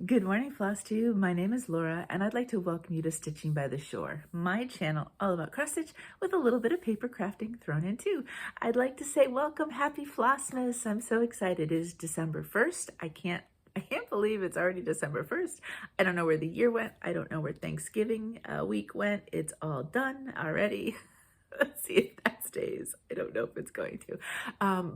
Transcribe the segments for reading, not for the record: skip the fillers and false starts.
Good morning, Floss Tube. My name is Laura, and I'd like to welcome you to Stitching by the Shore, my channel all about cross stitch with a little bit of paper crafting thrown in too. I'd like to say welcome, happy Flossmas. I'm so excited. It is December 1st. I can't believe it's already December 1st. I don't know where the year went. I don't know where Thanksgiving week went. It's all done already. Let's see if that stays. I don't know if it's going to.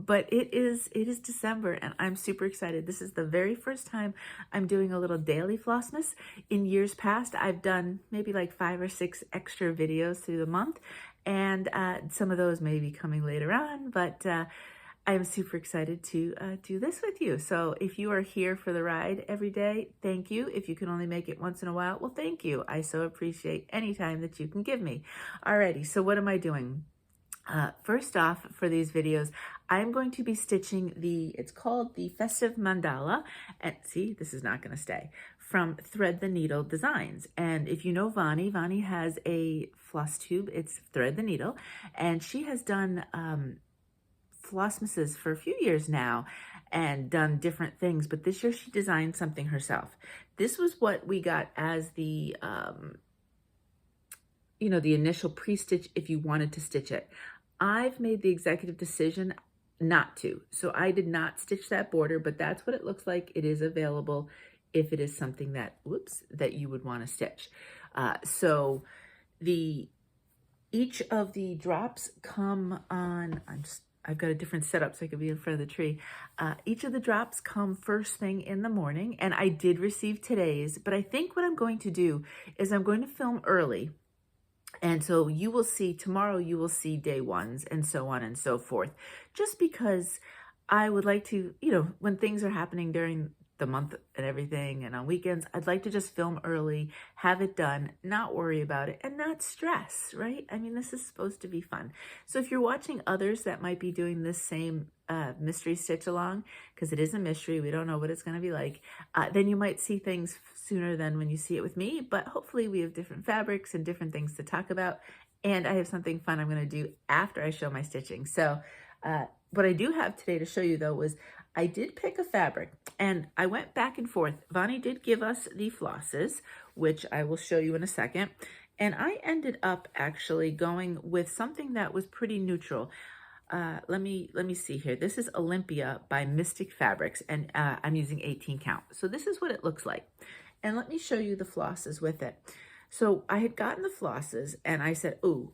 But it is December and I'm super excited. This is the very first time I'm doing a little daily Flossmas. In years past, I've done maybe like 5 or 6 extra videos through the month, and some of those may be coming later on, but I am super excited to do this with you. So if you are here for the ride every day, thank you. If you can only make it once in a while, well, thank you. I so appreciate any time that you can give me. Alrighty, so what am I doing? First off, for these videos, I'm going to be stitching it's called the Festive Mandala, and see, this is not going to stay, from Thread the Needle Designs. And if you know Vani, Vani has a floss tube, it's Thread the Needle, and she has done Flossmases for a few years now and done different things, but this year she designed something herself. This was what we got as the the initial pre-stitch if you wanted to stitch it. I've made the executive decision not to, so I did not stitch that border, but that's what it looks like. It is available if it is something that that you would want to stitch. So each of the drops come on, I've got a different setup so I could be in front of the tree. Each of the drops come first thing in the morning, and I did receive today's, but I think what I'm going to do is I'm going to film early. And so you will see, tomorrow you will see day ones and so on and so forth, just because I would like to, when things are happening during the month and everything and on weekends, I'd like to just film early, have it done, not worry about it, and not stress, right? I mean, this is supposed to be fun. So if you're watching others that might be doing this same mystery stitch along, because it is a mystery, we don't know what it's going to be like, then you might see things sooner than when you see it with me, but hopefully we have different fabrics and different things to talk about, and I have something fun I'm going to do after I show my stitching. So what I do have today to show you though was I did pick a fabric and I went back and forth. Vani did give us the flosses, which I will show you in a second. And I ended up actually going with something that was pretty neutral. Let me see here. This is Olympia by Mystic Fabrics, and I'm using 18 count. So this is what it looks like. And let me show you the flosses with it. So I had gotten the flosses and I said, ooh,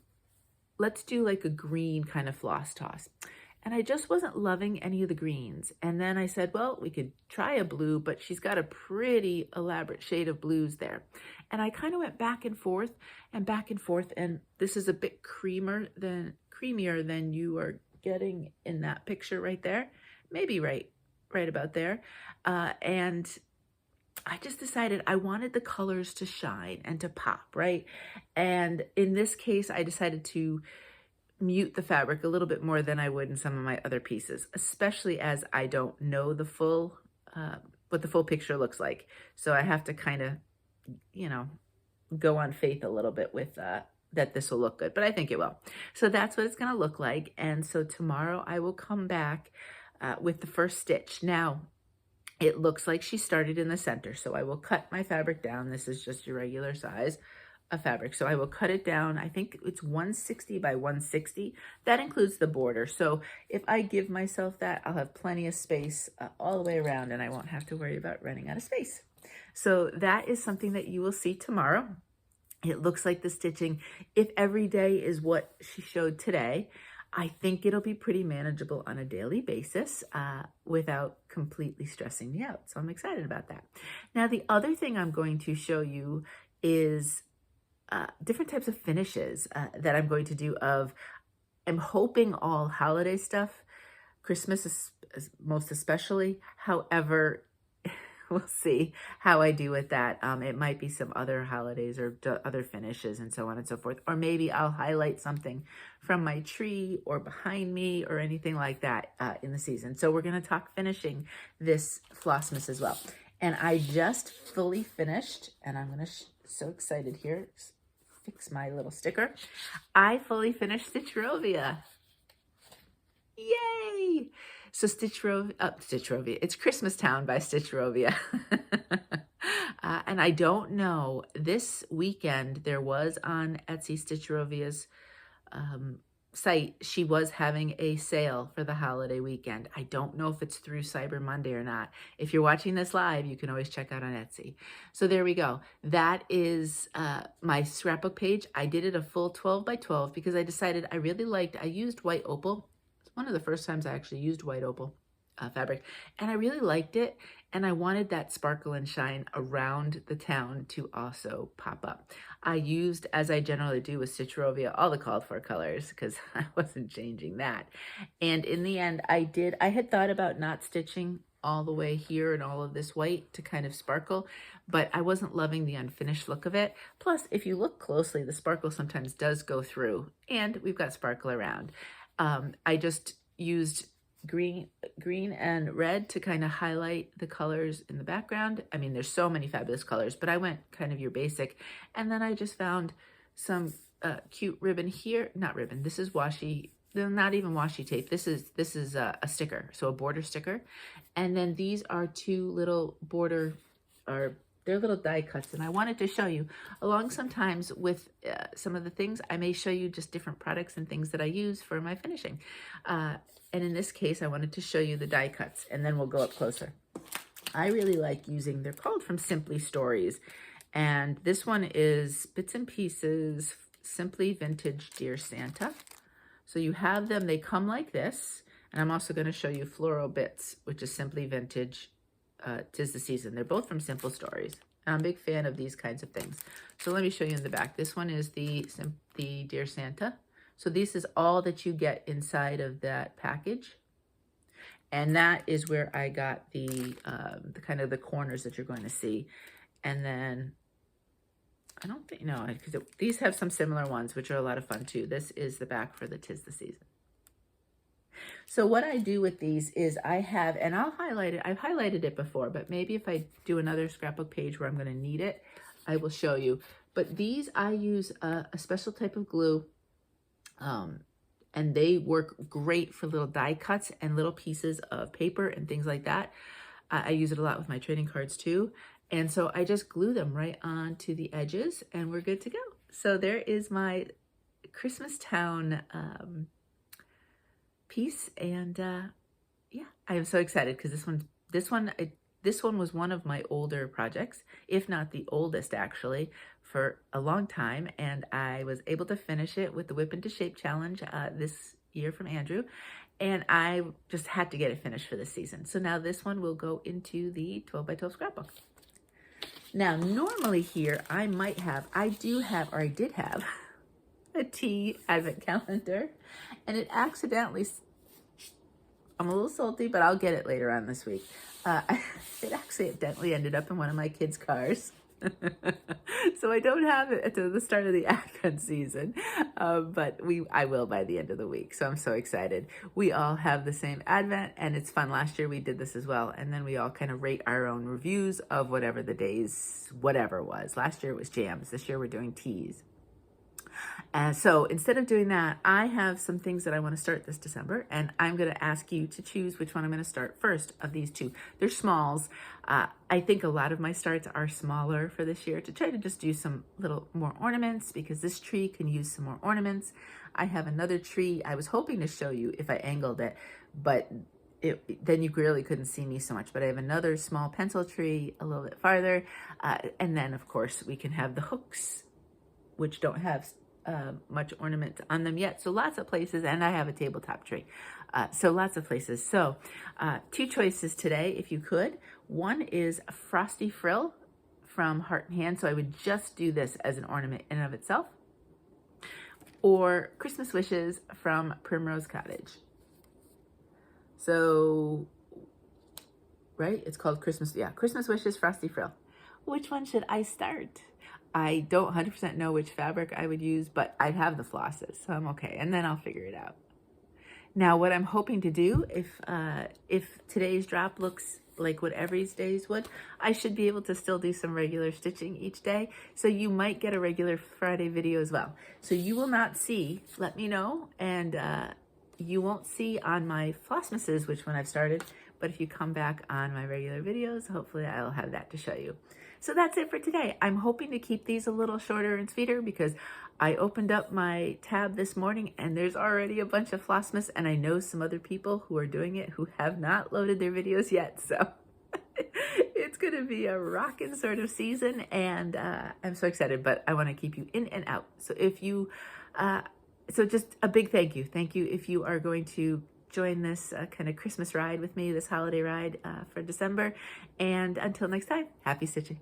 let's do like a green kind of floss toss. And I just wasn't loving any of the greens. And then I said, well, we could try a blue, but she's got a pretty elaborate shade of blues there. And I kind of went back and forth and back and forth. And this is a bit creamier than you are getting in that picture right there. Maybe right about there. And I just decided I wanted the colors to shine and to pop, right? And in this case, I decided to mute the fabric a little bit more than I would in some of my other pieces, especially as I don't know the full, what the full picture looks like. So I have to kind of, go on faith a little bit with that this will look good, but I think it will. So that's what it's going to look like. And so tomorrow I will come back with the first stitch. Now, it looks like she started in the center, so I will cut my fabric down. This is just your regular size of fabric. So I will cut it down. I think it's 160 by 160. That includes the border. So if I give myself that, I'll have plenty of space all the way around and I won't have to worry about running out of space. So that is something that you will see tomorrow. It looks like the stitching, if every day is what she showed today, I think it'll be pretty manageable on a daily basis without completely stressing me out. So I'm excited about that. Now, the other thing I'm going to show you is different types of finishes that I'm going to do I'm hoping all holiday stuff, Christmas is most especially. However, we'll see how I do with that. It might be some other holidays or other finishes and so on and so forth. Or maybe I'll highlight something from my tree or behind me or anything like that in the season. So we're going to talk finishing this Flossmas as well. And I just fully finished, and I'm going to, so excited here, fix my little sticker. I fully finished Stitcherovia. Yay! So Stitcherovia, it's Christmas Town by Stitcherovia. And I don't know, this weekend there was on Etsy Stitcherovia's site, she was having a sale for the holiday weekend. I don't know if it's through Cyber Monday or not. If you're watching this live, you can always check out on Etsy. So there we go. That is my scrapbook page. I did it a full 12 by 12 because I decided I really liked, I used white opal. It's one of the first times I actually used white opal fabric, and I really liked it, and I wanted that sparkle and shine around the town to also pop up. I used, as I generally do with Stitcherovia, all the called for colors because I wasn't changing that. And in the end, I had thought about not stitching all the way here and all of this white to kind of sparkle, but I wasn't loving the unfinished look of it. Plus, if you look closely, the sparkle sometimes does go through, and we've got sparkle around. I just used green and red to kind of highlight the colors in the background. I mean, there's so many fabulous colors, but I went kind of your basic. And then I just found some cute ribbon here. Not ribbon, this is washi, not even washi tape. This is a sticker, so a border sticker. And then these are two little border, or they're little die cuts, and I wanted to show you along sometimes with some of the things. I may show you just different products and things that I use for my finishing. And in this case, I wanted to show you the die cuts, and then we'll go up closer. I really like using, they're called from Simply Stories. And this one is Bits and Pieces, Simply Vintage Dear Santa. So you have them, they come like this. And I'm also gonna show you Floral Bits, which is Simply Vintage 'Tis the Season. They're both from Simple Stories. I'm a big fan of these kinds of things. So let me show you in the back. This one is the Dear Santa. So this is all that you get inside of that package. And that is where I got the kind of the corners that you're going to see. And then, I don't think, no, because these have some similar ones, which are a lot of fun too. This is the back for the 'Tis the Season. So what I do with these is I have, and I'll highlight it. I've highlighted it before, but maybe if I do another scrapbook page where I'm going to need it, I will show you. But these, I use a special type of glue. And they work great for little die cuts and little pieces of paper and things like that. I use it a lot with my trading cards too. And so I just glue them right onto the edges and we're good to go. So there is my Christmas Town piece. And yeah, I am so excited because this one was one of my older projects, if not the oldest actually, for a long time, and I was able to finish it with the Whip into Shape Challenge this year from Andrew, and I just had to get it finished for this season. So now this one will go into the 12 by 12 scrapbook. Now, normally here, I did have a tea advent calendar, and it accidentally, I'm a little salty, but I'll get it later on this week. It accidentally ended up in one of my kids' cars. So I don't have it at the start of the Advent season, but I will by the end of the week. So I'm so excited. We all have the same Advent, and it's fun. Last year we did this as well, and then we all kind of rate our own reviews of whatever the day's whatever was. Last year it was jams. This year we're doing teas. So instead of doing that, I have some things that I want to start this December, and I'm going to ask you to choose which one I'm going to start first of these two. They're smalls. I think a lot of my starts are smaller for this year to try to just do some little more ornaments because this tree can use some more ornaments. I have another tree. I was hoping to show you if I angled it, but then you really couldn't see me so much. But I have another small pencil tree a little bit farther. And then, of course, we can have the hooks, which don't have much ornament on them yet. So lots of places, and I have a tabletop tree. So lots of places. So two choices today, if you could. One is a Frosty Frill from Heart and Hand. So I would just do this as an ornament in and of itself. Or Christmas Wishes from Primrose Cottage. So, right? It's called Christmas Wishes Frosty Frill. Which one should I start? I don't 100% know which fabric I would use, but I have the flosses, so I'm okay. And then I'll figure it out. Now, what I'm hoping to do, if today's drop looks like what every day's would, I should be able to still do some regular stitching each day. So you might get a regular Friday video as well. So you will not see, let me know, and you won't see on my Flossmases which one I've started, but if you come back on my regular videos, hopefully I'll have that to show you. So that's it for today. I'm hoping to keep these a little shorter and sweeter because I opened up my tab this morning and there's already a bunch of Flossmas, and I know some other people who are doing it who have not loaded their videos yet. So it's going to be a rockin' sort of season, and I'm so excited, but I want to keep you in and out. So if you, so just a big thank you. Thank you if you are going to join this kind of Christmas ride with me, this holiday ride for December. And until next time, happy stitching.